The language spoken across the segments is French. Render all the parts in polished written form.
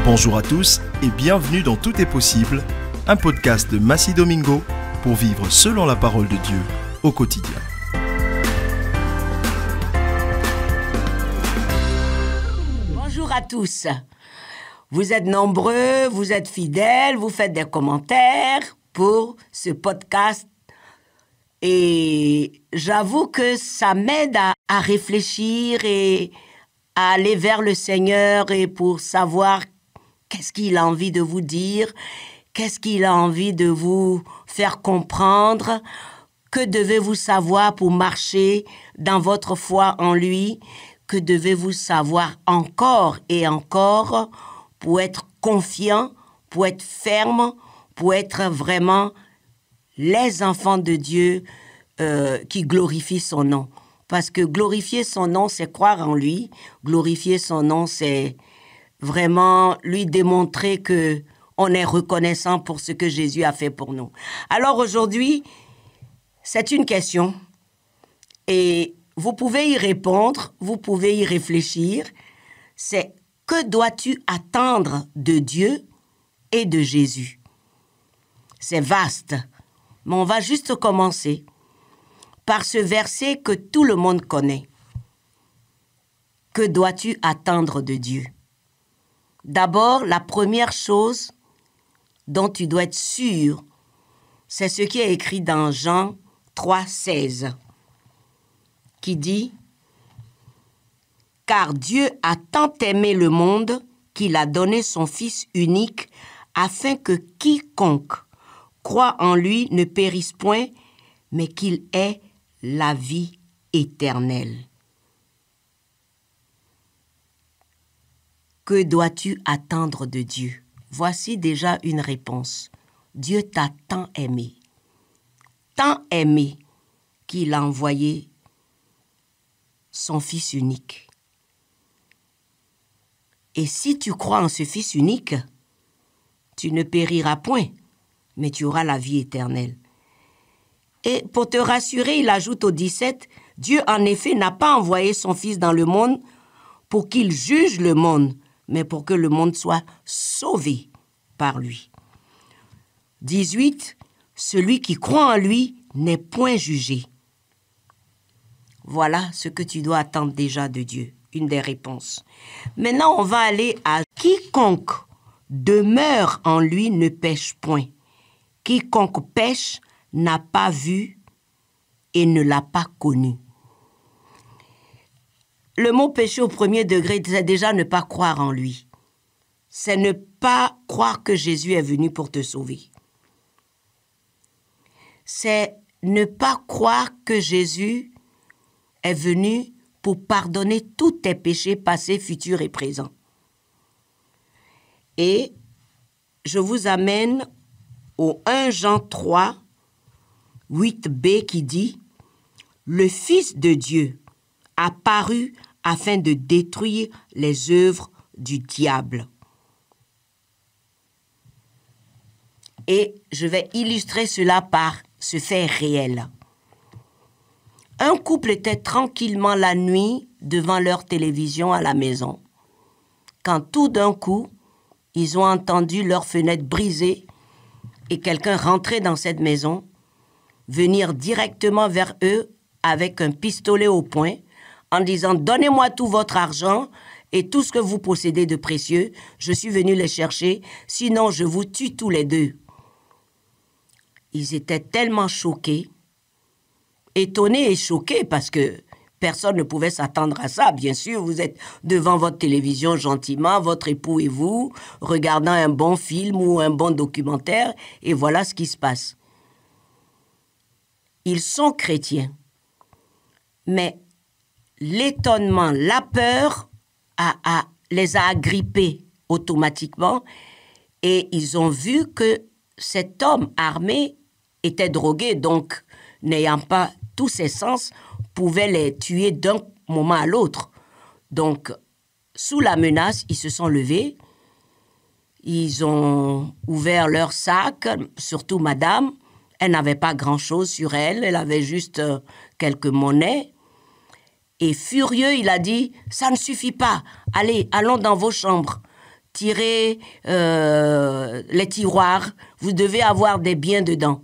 Bonjour à tous et bienvenue dans Tout est possible, un podcast de Massi Domingo pour vivre selon la parole de Dieu au quotidien. Bonjour à tous. Vous êtes nombreux, vous êtes fidèles, vous faites des commentaires pour ce podcast. Et j'avoue que ça m'aide à réfléchir et à aller vers le Seigneur et pour savoir qu'est-ce qu'il a envie de vous dire, qu'est-ce qu'il a envie de vous faire comprendre, que devez-vous savoir pour marcher dans votre foi en lui, que devez-vous savoir encore et encore pour être confiant, pour être ferme, pour être vraiment les enfants de Dieu qui glorifient son nom. Parce que glorifier son nom, c'est croire en lui. Glorifier son nom, c'est vraiment lui démontrer qu'on est reconnaissant pour ce que Jésus a fait pour nous. Alors aujourd'hui, c'est une question. Et vous pouvez y répondre, vous pouvez y réfléchir. C'est que dois-tu attendre de Dieu et de Jésus? C'est vaste. Mais on va juste commencer par ce verset que tout le monde connaît. Que dois-tu attendre de Dieu? D'abord, la première chose dont tu dois être sûr, c'est ce qui est écrit dans Jean 3,16, qui dit « Car Dieu a tant aimé le monde qu'il a donné son Fils unique afin que quiconque croit en lui ne périsse point, mais qu'il ait la vie éternelle. » Que dois-tu attendre de Dieu? Voici déjà une réponse. Dieu t'a tant aimé qu'il a envoyé son Fils unique. Et si tu crois en ce Fils unique, tu ne périras point, mais tu auras la vie éternelle. Et pour te rassurer, il ajoute au 17, « Dieu en effet n'a pas envoyé son Fils dans le monde pour qu'il juge le monde, mais pour que le monde soit sauvé par lui. » 18, « Celui qui croit en lui n'est point jugé. » Voilà ce que tu dois attendre déjà de Dieu, une des réponses. Maintenant, on va aller à « Quiconque demeure en lui ne pêche point. Quiconque pêche n'a pas vu et ne l'a pas connu. » Le mot péché au premier degré, c'est déjà ne pas croire en lui. C'est ne pas croire que Jésus est venu pour te sauver. C'est ne pas croire que Jésus est venu pour pardonner tous tes péchés passés, futurs et présents. Et je vous amène au 1 Jean 3, 8b qui dit « Le Fils de Dieu a paru afin de détruire les œuvres du diable. » Et je vais illustrer cela par ce fait réel. Un couple était tranquillement la nuit devant leur télévision à la maison, quand tout d'un coup, ils ont entendu leur fenêtre brisée et quelqu'un rentrer dans cette maison, venir directement vers eux avec un pistolet au poing, en disant « Donnez-moi tout votre argent et tout ce que vous possédez de précieux. Je suis venu les chercher, sinon je vous tue tous les deux. » Ils étaient tellement choqués, étonnés et choqués parce que personne ne pouvait s'attendre à ça. Bien sûr, vous êtes devant votre télévision gentiment, votre époux et vous, regardant un bon film ou un bon documentaire, et voilà ce qui se passe. Ils sont chrétiens, mais l'étonnement, la peur les a agrippés automatiquement et ils ont vu que cet homme armé était drogué, donc n'ayant pas tous ses sens, pouvait les tuer d'un moment à l'autre. Donc, sous la menace, ils se sont levés, ils ont ouvert leur sac, surtout madame, elle n'avait pas grand-chose sur elle, elle avait juste quelques monnaies. Et furieux, il a dit « Ça ne suffit pas, allez, allons dans vos chambres. tirer les tiroirs, vous devez avoir des biens dedans.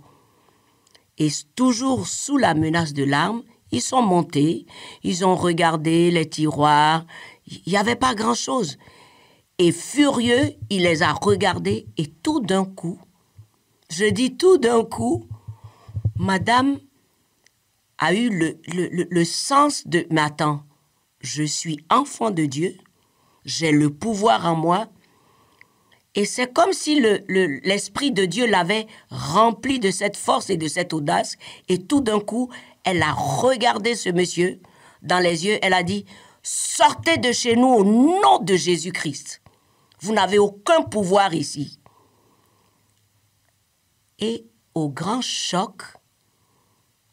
Et toujours sous la menace de l'arme, ils sont montés, ils ont regardé les tiroirs, il n'y avait pas grand-chose. Et furieux, il les a regardés et tout d'un coup, je dis tout d'un coup, madame a eu le sens de « mais attends, je suis enfant de Dieu, j'ai le pouvoir en moi ». Et c'est comme si l'Esprit de Dieu l'avait rempli de cette force et de cette audace. Et tout d'un coup, elle a regardé ce monsieur dans les yeux. Elle a dit, « Sortez de chez nous au nom de Jésus-Christ. Vous n'avez aucun pouvoir ici. » Et au grand choc,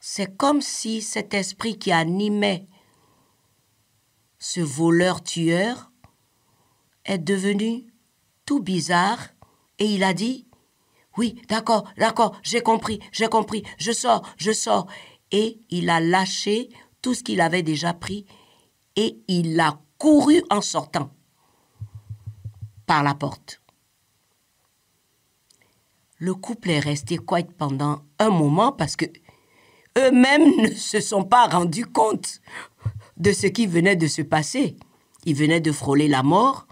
c'est comme si cet esprit qui animait ce voleur-tueur est devenu tout bizarre, et il a dit, « Oui, d'accord, j'ai compris, je sors. » Et il a lâché tout ce qu'il avait déjà pris, et il a couru en sortant par la porte. Le couple est resté quiet pendant un moment parce que eux-mêmes ne se sont pas rendus compte de ce qui venait de se passer. Ils venaient de frôler la mort.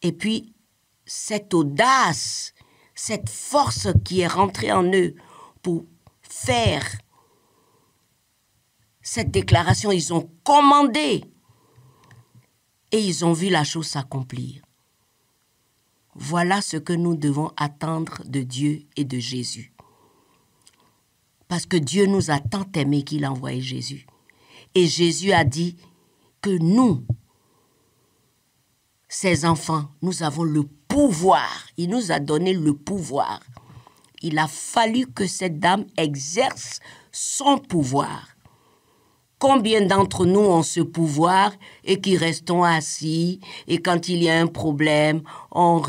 Et puis, cette audace, cette force qui est rentrée en eux pour faire cette déclaration, ils ont commandé et ils ont vu la chose s'accomplir. Voilà ce que nous devons attendre de Dieu et de Jésus. Parce que Dieu nous a tant aimés qu'il a envoyé Jésus. Et Jésus a dit que nous, ses enfants, nous avons le pouvoir. Il nous a donné le pouvoir. Il a fallu que cette dame exerce son pouvoir. Combien d'entre nous ont ce pouvoir et qui restons assis et quand il y a un problème, on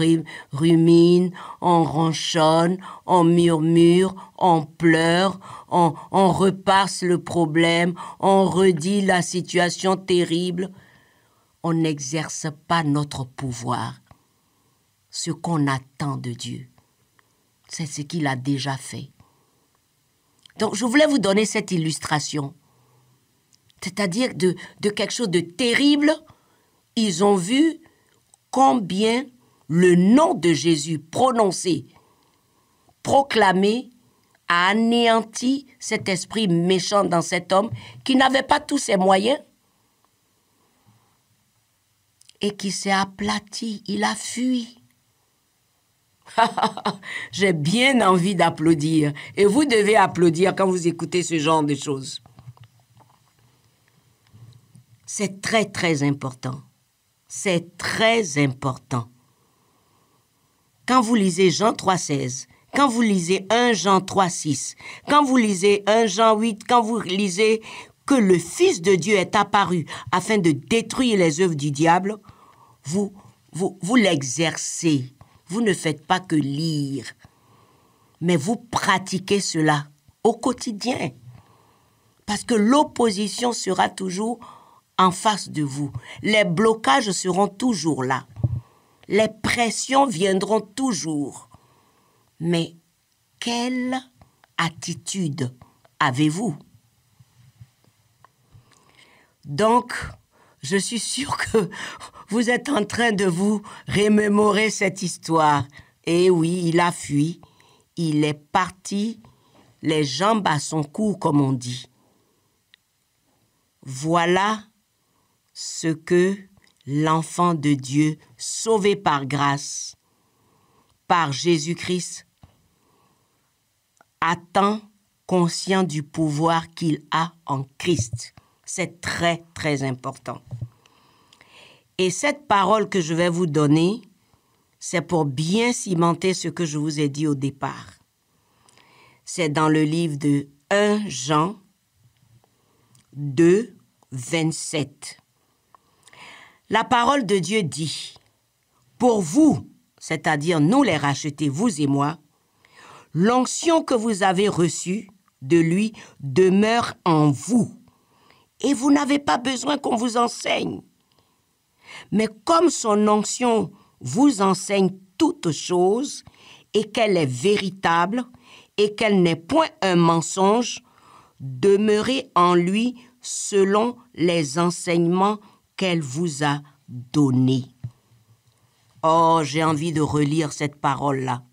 rumine, on ronchonne, on murmure, on pleure, on repasse le problème, on redit la situation terrible. On n'exerce pas notre pouvoir. Ce qu'on attend de Dieu, c'est ce qu'il a déjà fait. Donc, je voulais vous donner cette illustration. C'est-à-dire de quelque chose de terrible. Ils ont vu combien le nom de Jésus prononcé, proclamé, a anéanti cet esprit méchant dans cet homme qui n'avait pas tous ses moyens et qui s'est aplati, il a fui. J'ai bien envie d'applaudir. Et vous devez applaudir quand vous écoutez ce genre de choses. C'est très, très important. C'est très important. Quand vous lisez Jean 3,16, quand vous lisez 1 Jean 3,6, quand vous lisez 1 Jean 8, quand vous lisez que le Fils de Dieu est apparu afin de détruire les œuvres du diable, vous l'exercez. Vous ne faites pas que lire, mais vous pratiquez cela au quotidien. Parce que l'opposition sera toujours en face de vous. Les blocages seront toujours là. Les pressions viendront toujours. Mais quelle attitude avez-vous? Donc, je suis sûre que vous êtes en train de vous remémorer cette histoire. Et oui, il a fui. Il est parti, les jambes à son cou, comme on dit. Voilà ce que l'enfant de Dieu, sauvé par grâce, par Jésus-Christ, attend, conscient du pouvoir qu'il a en Christ. C'est très, très important. Et cette parole que je vais vous donner, c'est pour bien cimenter ce que je vous ai dit au départ. C'est dans le livre de 1 Jean 2, 27. La parole de Dieu dit, « Pour vous, c'est-à-dire nous les rachetés, vous et moi, l'onction que vous avez reçue de lui demeure en vous. Et vous n'avez pas besoin qu'on vous enseigne. Mais comme son onction vous enseigne toute chose et qu'elle est véritable et qu'elle n'est point un mensonge, demeurez en lui selon les enseignements qu'elle vous a donnés. Oh, j'ai envie de relire cette parole-là.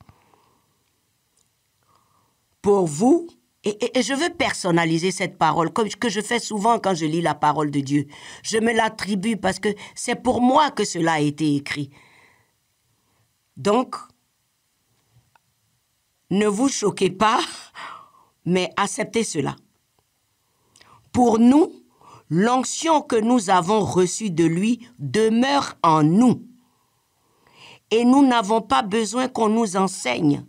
Pour vous, et je veux personnaliser cette parole, comme que je fais souvent quand je lis la parole de Dieu. Je me l'attribue parce que c'est pour moi que cela a été écrit. Donc, ne vous choquez pas, mais acceptez cela. Pour nous, l'onction que nous avons reçue de lui demeure en nous. Et nous n'avons pas besoin qu'on nous enseigne.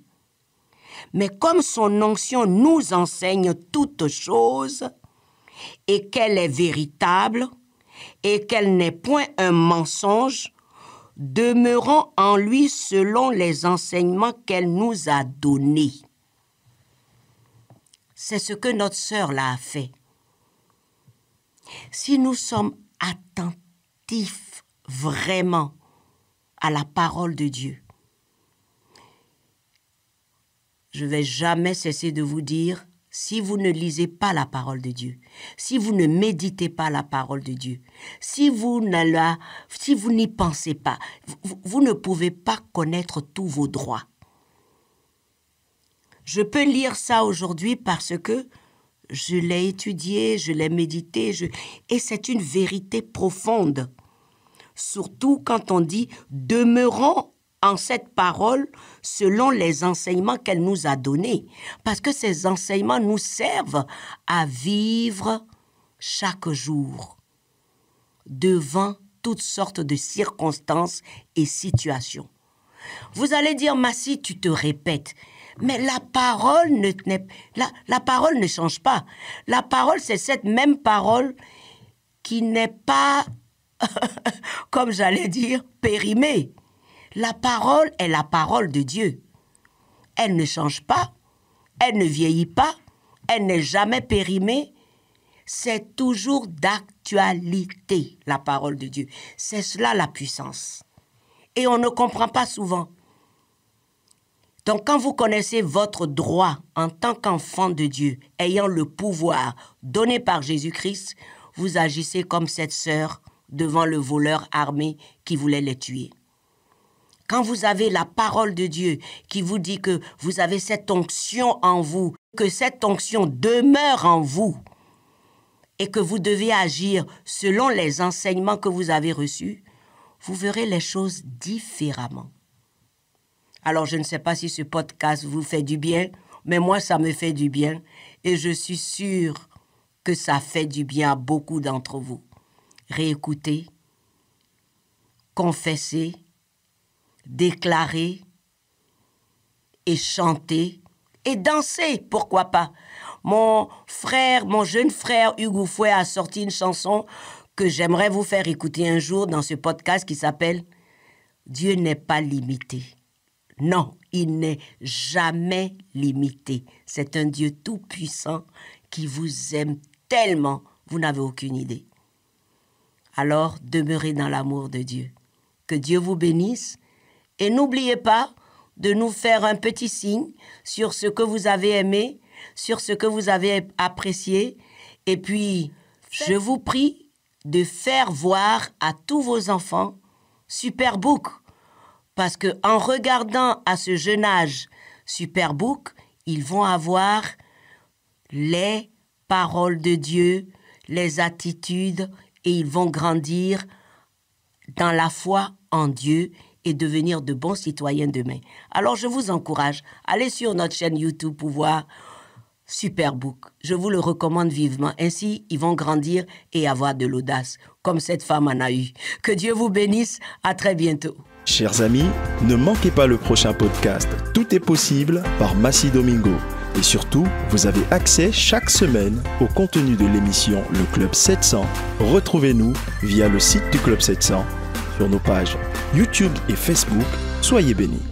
Mais comme son onction nous enseigne toutes choses, et qu'elle est véritable, et qu'elle n'est point un mensonge, demeurons en lui selon les enseignements qu'elle nous a donnés. C'est ce que notre sœur là a fait. Si nous sommes attentifs vraiment à la parole de Dieu, je ne vais jamais cesser de vous dire, si vous ne lisez pas la parole de Dieu, si vous ne méditez pas la parole de Dieu, si vous n'y pensez pas, vous ne pouvez pas connaître tous vos droits. Je peux lire ça aujourd'hui parce que je l'ai étudié, je l'ai médité, et c'est une vérité profonde. Surtout quand on dit « demeurons en cette parole selon les enseignements qu'elle nous a donnés ». Parce que ces enseignements nous servent à vivre chaque jour devant toutes sortes de circonstances et situations. Vous allez dire « Massi, tu te répètes ». Mais la parole ne change pas. La parole, c'est cette même parole qui n'est pas, comme j'allais dire, périmée. La parole est la parole de Dieu. Elle ne change pas, elle ne vieillit pas, elle n'est jamais périmée. C'est toujours d'actualité, la parole de Dieu. C'est cela la puissance. Et on ne comprend pas souvent. Donc, quand vous connaissez votre droit en tant qu'enfant de Dieu, ayant le pouvoir donné par Jésus-Christ, vous agissez comme cette sœur devant le voleur armé qui voulait les tuer. Quand vous avez la parole de Dieu qui vous dit que vous avez cette onction en vous, que cette onction demeure en vous et que vous devez agir selon les enseignements que vous avez reçus, vous verrez les choses différemment. Alors, je ne sais pas si ce podcast vous fait du bien, mais moi, ça me fait du bien. Et je suis sûre que ça fait du bien à beaucoup d'entre vous. Réécoutez, confessez, déclarez et chantez et dansez, pourquoi pas. Mon jeune frère Hugo Fouet a sorti une chanson que j'aimerais vous faire écouter un jour dans ce podcast qui s'appelle « Dieu n'est pas limité ». Non, il n'est jamais limité. C'est un Dieu tout-puissant qui vous aime tellement, vous n'avez aucune idée. Alors, demeurez dans l'amour de Dieu. Que Dieu vous bénisse et n'oubliez pas de nous faire un petit signe sur ce que vous avez aimé, sur ce que vous avez apprécié. Et puis, je vous prie de faire voir à tous vos enfants Superbook. Parce qu'en regardant à ce jeune âge Superbook, ils vont avoir les paroles de Dieu, les attitudes, et ils vont grandir dans la foi en Dieu et devenir de bons citoyens demain. Alors je vous encourage, allez sur notre chaîne YouTube pour voir Superbook. Je vous le recommande vivement. Ainsi, ils vont grandir et avoir de l'audace, comme cette femme en a eu. Que Dieu vous bénisse. À très bientôt. Chers amis, ne manquez pas le prochain podcast « Tout est possible » par Massi Domingo. Et surtout, vous avez accès chaque semaine au contenu de l'émission Le Club 700. Retrouvez-nous via le site du Club 700, sur nos pages YouTube et Facebook. Soyez bénis.